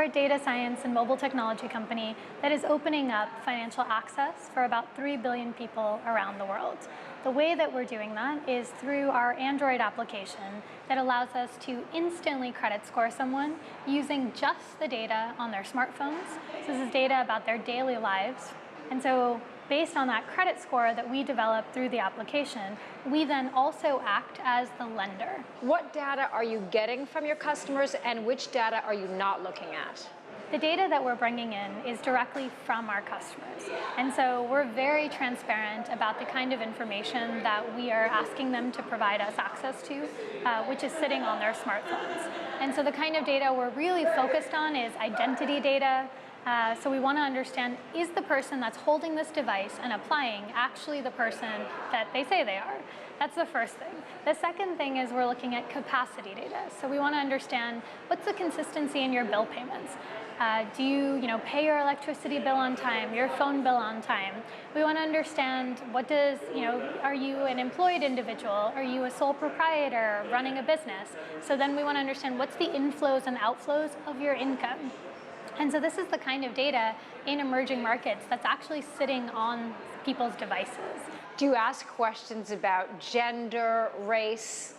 a data science and mobile technology company that is opening up financial access for about 3 billion people around the world. The way that we're doing that is through our Android application that allows us to instantly credit score someone using just the data on their smartphones. So this is data about their daily lives. And so based on that credit score that we develop through the application, we then also act as the lender. What data are you getting from your customers, and which data are you not looking at? The data that we're bringing in is directly from our customers. And so we're very transparent about the kind of information that we are asking them to provide us access to, which is sitting on their smartphones. And so the kind of data we're really focused on is identity data. So we want to understand, is the person that's holding this device and applying actually the person that they say they are? That's the first thing. The second thing is we're looking at capacity data. So we want to understand, what's the consistency in your bill payments? Do you pay your electricity bill on time, your phone bill on time? We want to understand, are you an employed individual? Are you a sole proprietor running a business? So then we want to understand, what's the inflows and outflows of your income? And so this is the kind of data in emerging markets that's actually sitting on people's devices. Do you ask questions about gender, race,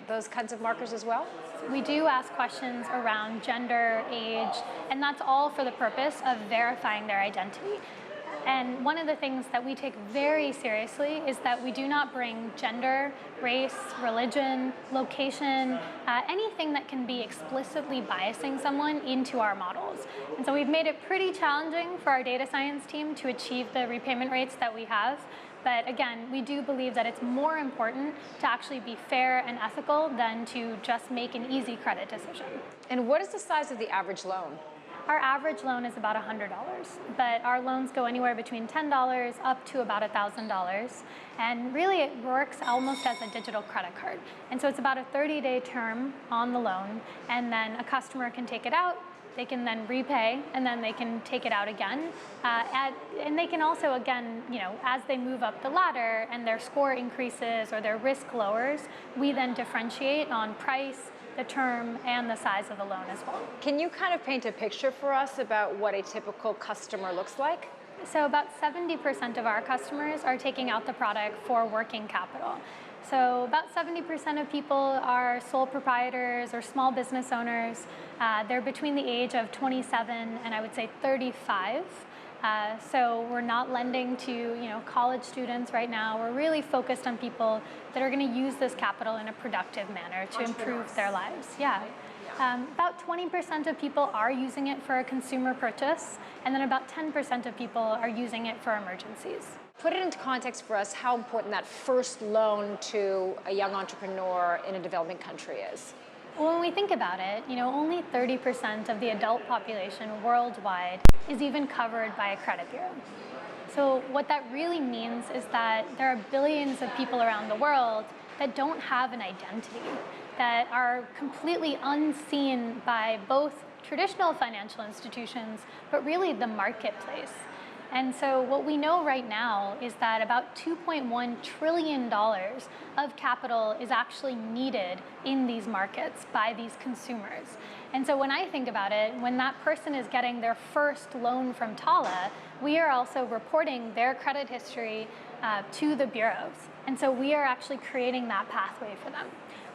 those kinds of markers as well? We do ask questions around gender, age, and that's all for the purpose of verifying their identity. And one of the things that we take very seriously is that we do not bring gender, race, religion, location, anything that can be explicitly biasing someone into our models. And so we've made it pretty challenging for our data science team to achieve the repayment rates that we have. But again, we do believe that it's more important to actually be fair and ethical than to just make an easy credit decision. And what is the size of the average loan? Our average loan is about $100, but our loans go anywhere between $10 up to about $1,000. And really it works almost as a digital credit card. And so it's about a 30-day term on the loan, and then a customer can take it out, they can then repay, and then they can take it out again. And they can also, again, as they move up the ladder and their score increases or their risk lowers, we then differentiate on price, the term, and the size of the loan as well. Can you kind of paint a picture for us about what a typical customer looks like? So about 70% of our customers are taking out the product for working capital. So about 70% of people are sole proprietors or small business owners. They're between the age of 27 and I would say 35. So we're not lending to college students right now. We're really focused on people that are going to use this capital in a productive manner to improve their lives. Yeah. About 20% of people are using it for a consumer purchase, and then about 10% of people are using it for emergencies. Put it into context for us how important that first loan to a young entrepreneur in a developing country is. Well, when we think about it, only 30% of the adult population worldwide is even covered by a credit bureau. So what that really means is that there are billions of people around the world that don't have an identity, that are completely unseen by both traditional financial institutions, but really the marketplace. And so what we know right now is that about $2.1 trillion of capital is actually needed in these markets by these consumers. And so when I think about it, when that person is getting their first loan from Tala, we are also reporting their credit history to the bureaus. And so we are actually creating that pathway for them.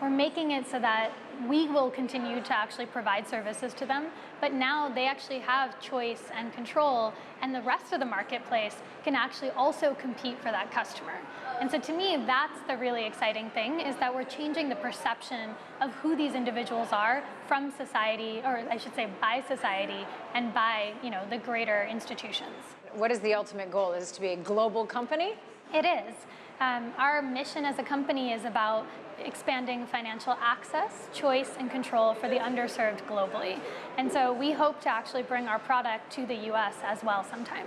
We're making it so that we will continue to actually provide services to them, but now they actually have choice and control, and the rest of the marketplace can actually also compete for that customer. And so to me, that's the really exciting thing, is that we're changing the perception of who these individuals are from society, or I should say by society, and by the greater institutions. What is the ultimate goal? Is it to be a global company? It is. Our mission as a company is about expanding financial access, choice, and control for the underserved globally. And so we hope to actually bring our product to the US as well sometime.